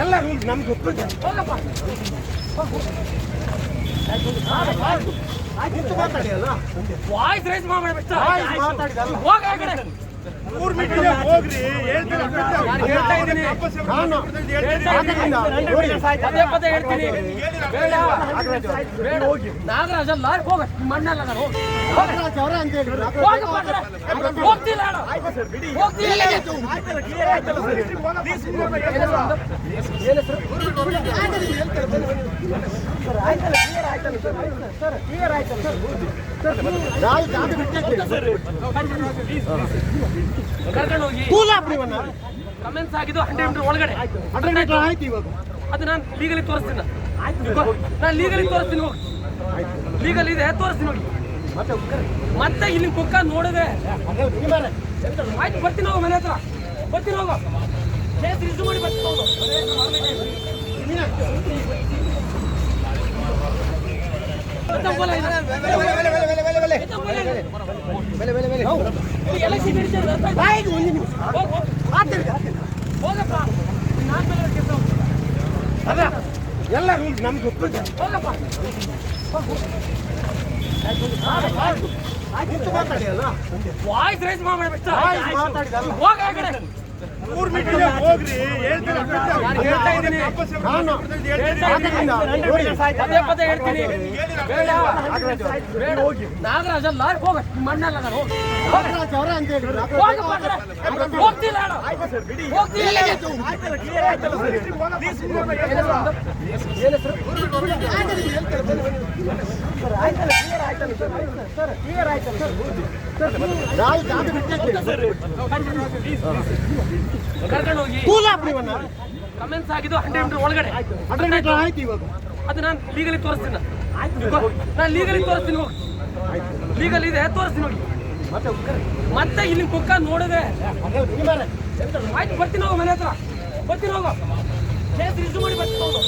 ಎಲ್ಲ ನಮ್ಗೆ voice rice ಮಾಡಬೇಡ ನಾಗರಾಜ್ ಅಲ್ಲ ಹೋಗ ಮಣ್ಣಲ್ಲ ಹೋಗ್ತಿಲ್ಲ ಕರ್ಕೊಂಡು ಹೋಗಿ ಕಮೆಂಟ್ಸ್ ಆಗಿದ್ದು 100 ಮೀಟರ್ ಒಳಗಡೆ ಅದು ನಾನು ಲೀಗಲಿ ತೋರಿಸ್ತೀನಿ. ನಾನು ಲೀಗಲಿ ತೋರಿಸ್ತೀನಿ, ಹೋಗಿ ಲೀಗಲ್ ಇದೆ ತೋರಿಸ್ತೀನಿ ಹೋಗಿ. ಮತ್ತೆ ಇಲ್ಲಿ ಕುಕ್ಕ ನೋಡಿದ್ರೆ ಆಯ್ತು ಬರ್ತೀನಿ, ಹೋಗು ಮನೆ ಹತ್ರ ಬರ್ತೀನಿ, ಹೋಗು ಕೇಸ್ ರಿಸೀವ್ ಮಾಡಿ ಬರ್ತೀನಿ ಹೋಗು. ಎಲ್ಲ ನಮ್ಗೆ ವಾಯ್ಸ್ ರೈಸ್ ಮಾಡಬೇಡ ನಾಗರಾಜ್ ಅಲ್ಲ ಹೋಗ ಮಣ್ಣಲ್ಲ ಹೋಗ್ತಿಲ್ಲ ಕರ್ಕೊಂಡು ಹೋಗಿ ಕಮೆಂಟ್ಸ್ ಆಗಿದ್ದು 100 ಮೀಟರ್ ಒಳಗಡೆ ಅದು ನಾನು ಲೀಗಲಿ ತೋರಿಸ್ತೀನಿ. ನಾನು ಲೀಗಲಿ ತೋರಿಸ್ತೀನಿ, ಹೋಗಿ ಲೀಗಲ್ ಇದೆ ತೋರಿಸ್ತೀನಿ ಹೋಗಿ. ಮತ್ತೆ ಇಲ್ಲಿ ಕುಕ್ಕ ನೋಡಿದ್ರೆ ಆಯ್ತು ಬರ್ತೀನಿ, ಹೋಗು ಮನೆ ಹತ್ರ ಬರ್ತೀನಿ, ಹೋಗು ಕೇಸ್ ರಿಸೀವ್ ಮಾಡಿ ಬರ್ತೀನಿ ಹೋಗು.